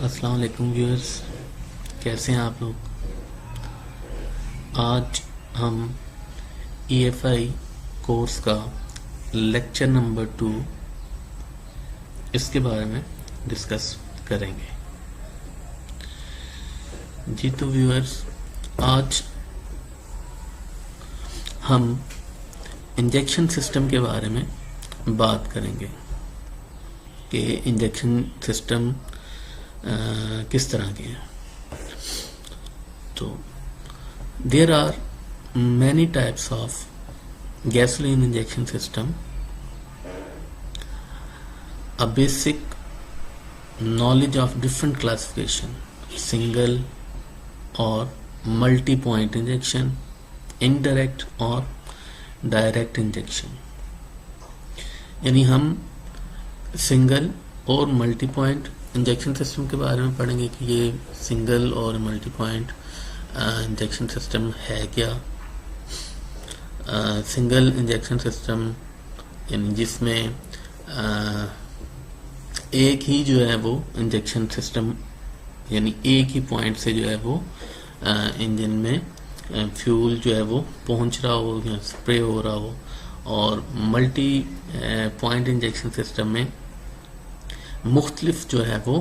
अस्सलाम वालेकुम व्यूअर्स, कैसे हैं आप लोग। आज हम EFI कोर्स का लेक्चर नंबर 2 इसके बारे में डिस्कस करेंगे। जी तो व्यूअर्स, आज हम इंजेक्शन सिस्टम के बारे में बात करेंगे कि इंजेक्शन सिस्टम किस तरह के हैं। तो there are many types of gasoline injection system. A basic knowledge of different classification, single or multi-point injection, indirect or direct injection। यानी हम सिंगल और मल्टी पॉइंट इंजेक्शन सिस्टम के बारे में पढ़ेंगे कि ये सिंगल और मल्टी पॉइंट इंजेक्शन सिस्टम है क्या। सिंगल इंजेक्शन सिस्टम यानी जिसमें एक ही जो है वो इंजेक्शन सिस्टम यानी एक ही पॉइंट से जो है वो इंजन में फ्यूल जो है वो पहुंच रहा हो या स्प्रे हो रहा हो। और मल्टी पॉइंट इंजेक्शन सिस्टम में मुख्तलिफ जो है वो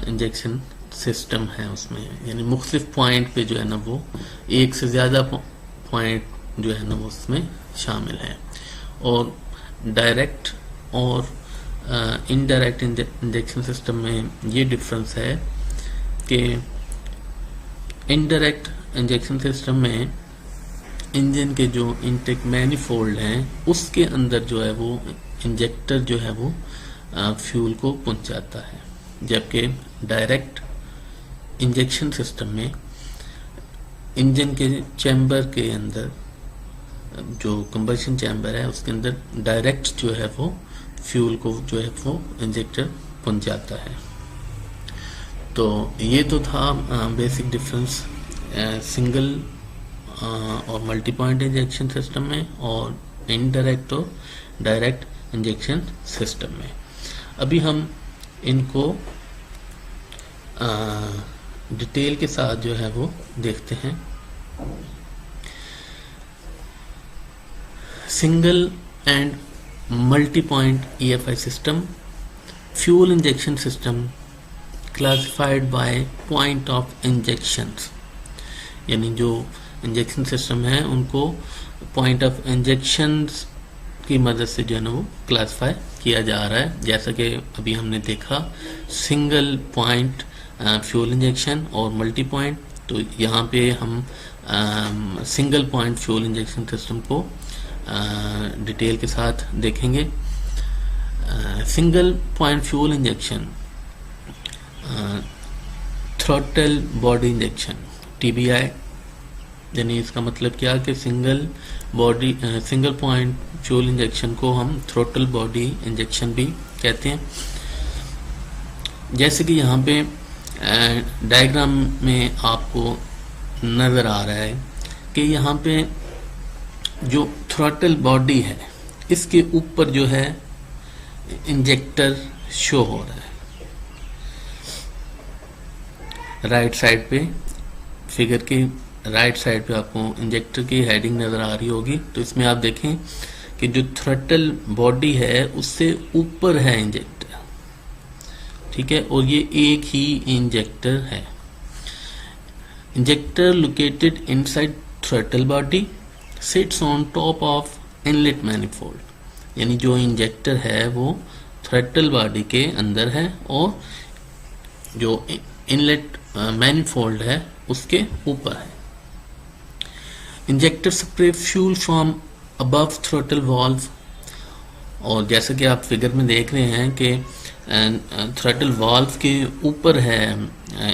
इंजेक्शन सिस्टम है उसमें, यानी मुख्तलिफ पॉइंट पे जो है ना वो एक से ज़्यादा पॉइंट जो है ना वो उसमें शामिल है। और डायरेक्ट और इनडायरेक्ट इंजेक्शन सिस्टम में ये डिफरेंस है कि इनडायरेक्ट इंजेक्शन सिस्टम में इंजन के जो इनटेक मैनिफोल्ड हैं उसके अंदर जो है वो इंजेक्टर जो है वो फ्यूल को पहुंचाता है, जबकि डायरेक्ट इंजेक्शन सिस्टम में इंजन के चैम्बर के अंदर जो कंबशन चैम्बर है उसके अंदर डायरेक्ट जो है वो फ्यूल को जो है वो इंजेक्टर पहुंचाता है। तो ये तो था बेसिक डिफरेंस सिंगल और मल्टी पॉइंट इंजेक्शन सिस्टम में और इनडायरेक्ट और डायरेक्ट इंजेक्शन सिस्टम में। अभी हम इनको डिटेल के साथ जो है वो देखते हैं। Single and multi point EFI system, fuel injection system classified by point of injections, यानी जो इंजेक्शन सिस्टम है उनको पॉइंट ऑफ इंजेक्शंस की मदद से जो है ना वो क्लासिफाई किया जा रहा है। जैसा कि अभी हमने देखा सिंगल पॉइंट फ्यूल इंजेक्शन और मल्टी पॉइंट, तो यहाँ पे हम single point fuel injection system को डिटेल के साथ देखेंगे। Single point fuel injection throttle body injection TBI, यानी इसका मतलब क्या कि सिंगल पॉइंट फ्यूल इंजेक्शन को हम थ्रोटल बॉडी इंजेक्शन भी कहते हैं। जैसे कि यहाँ पे डायग्राम में आपको नज़र आ रहा है कि यहाँ पे जो थ्रॉटल बॉडी है इसके ऊपर जो है इंजेक्टर शो हो रहा है। राइट साइड पे फिगर की राइट साइड पे आपको इंजेक्टर की हेडिंग नज़र आ रही होगी। तो इसमें आप देखें कि जो थ्रॉटल बॉडी है उससे ऊपर है इंजेक्टर, ठीक है, और ये एक ही इंजेक्टर है। Injector located inside throttle body sits on top of inlet manifold, यानी जो इंजेक्टर है वो थ्रॉटल बॉडी के अंदर है और जो इनलेट मैनिफोल्ड है उसके ऊपर है। Injector spray fuel from above throttle valve, और जैसा कि आप फिगर में देख रहे हैं कि थ्रॉटल वाल्व के ऊपर है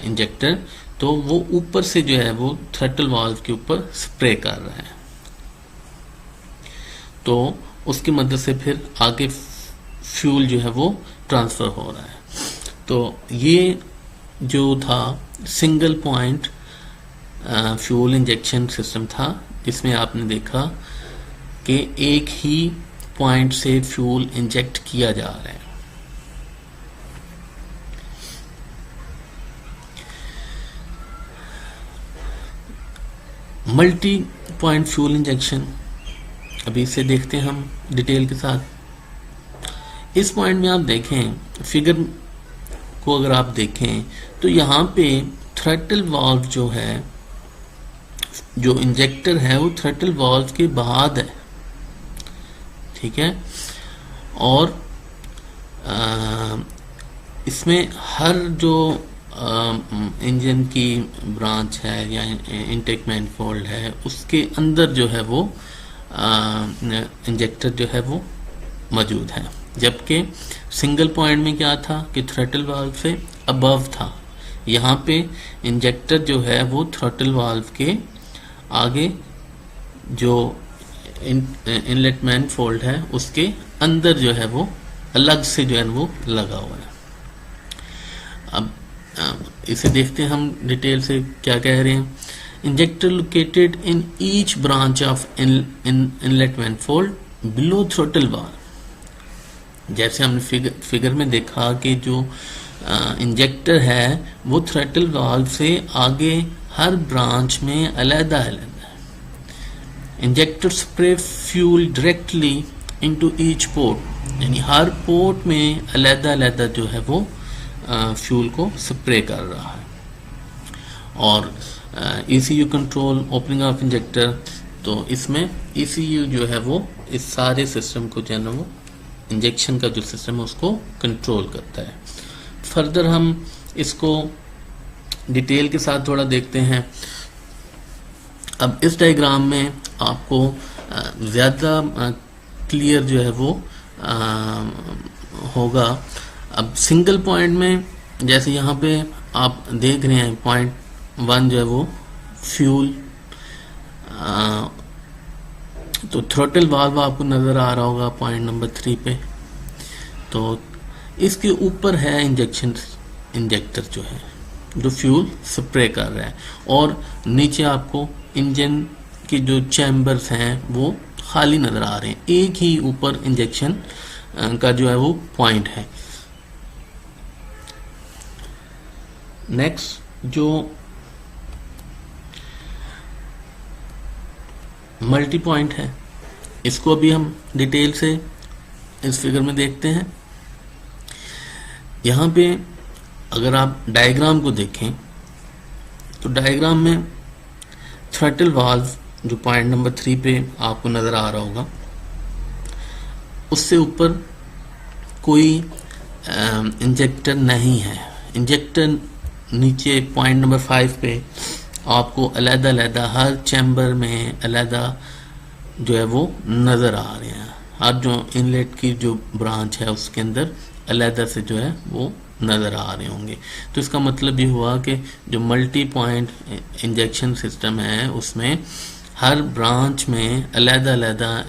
इंजेक्टर, तो वो ऊपर से जो है वो थ्रॉटल वाल्व के ऊपर स्प्रे कर रहा है। तो उसकी मदद से फिर आगे फ्यूल जो है वो ट्रांसफर हो रहा है। तो ये जो था single point fuel injection system था, जिसमें आपने देखा कि एक ही पॉइंट से फ्यूल इंजेक्ट किया जा रहा है। मल्टी पॉइंट फ्यूल इंजेक्शन, अभी इसे देखते हैं हम डिटेल के साथ। इस पॉइंट में आप देखें, फिगर को अगर आप देखें तो यहाँ पे थ्रटल वाल्व जो है, जो इंजेक्टर है वो थ्रटल वाल्व के बाद है, ठीक है। और इसमें हर जो इंजन की ब्रांच है या इनटेक मैनिफोल्ड है उसके अंदर जो है वो इंजेक्टर जो है वो मौजूद है। जबकि सिंगल पॉइंट में क्या था कि थ्रटल वाल्व से अबव था, यहाँ पे इंजेक्टर जो है वो थ्रटल वाल्व के आगे जो इनलेट मैनिफोल्ड है उसके अंदर जो है वो अलग से जो है वो लगा हुआ है। अब इसे देखते हैं हम डिटेल से क्या कह रहे हैं। Injector located in each branch of inlet manifold below throttle valve. जैसे हमने फिगर में देखा कि जो इंजेक्टर है वो थ्रटल वाल्व से आगे हर ब्रांच में अलग-अलग है। Injector spray fuel directly into each port, यानी हर पोर्ट में अलग-अलग जो है वो फ्यूल को स्प्रे कर रहा है। और ECU control opening of injector, तो इसमें ECU जो है वो इस सारे सिस्टम को जो है ना वो इंजेक्शन का जो सिस्टम है उसको कंट्रोल करता है। फर्दर हम इसको डिटेल के साथ थोड़ा देखते हैं। अब इस डायग्राम में आपको ज़्यादा क्लियर जो है वो होगा। अब सिंगल पॉइंट में जैसे यहाँ पे आप देख रहे हैं पॉइंट 1 जो है वो फ्यूल, तो थ्रॉटल वाल्व आपको नज़र आ रहा होगा पॉइंट नंबर 3 पे। तो इसके ऊपर है इंजेक्टर जो है जो फ्यूल स्प्रे कर रहा है, और नीचे आपको इंजन के जो चैम्बर्स हैं वो खाली नज़र आ रहे हैं। एक ही ऊपर इंजेक्शन का जो है वो पॉइंट है। नेक्स्ट जो मल्टी पॉइंट है, इसको अभी हम डिटेल से इस फिगर में देखते हैं। यहाँ पे अगर आप डायग्राम को देखें तो डायग्राम में थ्रटल वाल्व जो पॉइंट नंबर 3 पे आपको नज़र आ रहा होगा, उससे ऊपर कोई इंजेक्टर नहीं है। इंजेक्टर नीचे पॉइंट नंबर 5 पे आपको अलग-अलग हर चैम्बर में अलग जो है वो नज़र आ रहे हैं। हर जो इनलेट की जो ब्रांच है उसके अंदर अलग से जो है वो नज़र आ रहे होंगे। तो इसका मतलब ये हुआ कि जो मल्टी पॉइंट इंजेक्शन सिस्टम है उसमें हर ब्रांच में अलग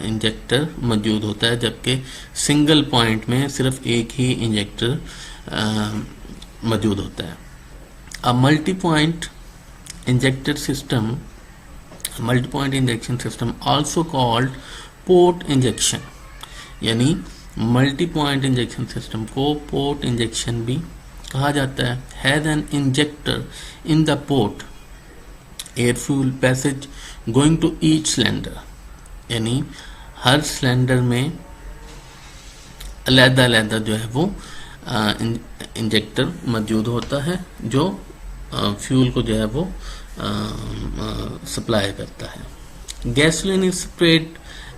इंजेक्टर मौजूद होता है, जबकि सिंगल पॉइंट में सिर्फ एक ही इंजेक्टर मौजूद होता है। अब multi point injection system also called port injection, यानी मल्टी पॉइंट इंजेक्शन सिस्टम को पोर्ट इंजेक्शन भी कहा जाता है। Has an injector in the port, air fuel passage going to each cylinder, यानी हर सिलेंडर में अलग जो है वो इंजेक्टर मौजूद होता है जो फ्यूल को जो है वो सप्लाई करता है। Gasoline is spread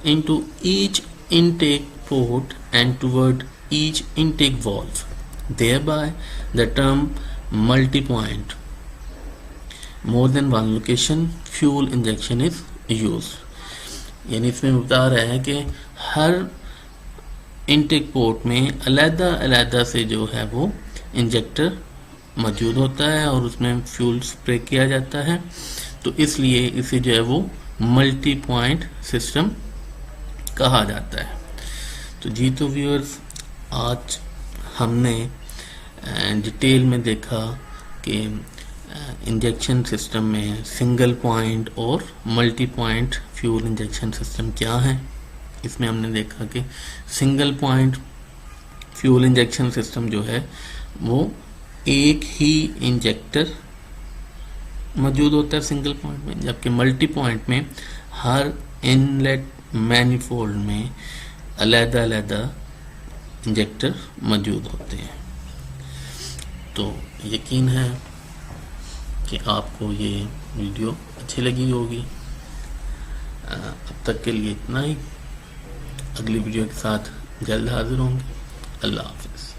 into each intake port and toward each intake valve, thereby the term multi-point more than one location fuel injection is used। यानी इसमें बता रहा है कि हर इनटेक पोर्ट में अलग से जो है वो इंजेक्टर मौजूद होता है और उसमें फ्यूल स्प्रे किया जाता है, तो इसलिए इसे जो है वो मल्टी पॉइंट सिस्टम कहा जाता है। तो जी तो व्यूअर्स, आज हमने डिटेल में देखा कि इंजेक्शन सिस्टम में सिंगल पॉइंट और multi point fuel injection system क्या है। इसमें हमने देखा कि single point fuel injection system जो है वो एक ही इंजेक्टर मौजूद होता है सिंगल पॉइंट में, जबकि मल्टी पॉइंट में हर इनलेट मैनिफोल्ड में अलग-अलग इंजेक्टर मौजूद होते हैं। तो यकीन है कि आपको ये वीडियो अच्छी लगी होगी। अब तक के लिए इतना ही। अगली वीडियो के साथ जल्द हाजिर होंगे। अल्लाह हाफिज़।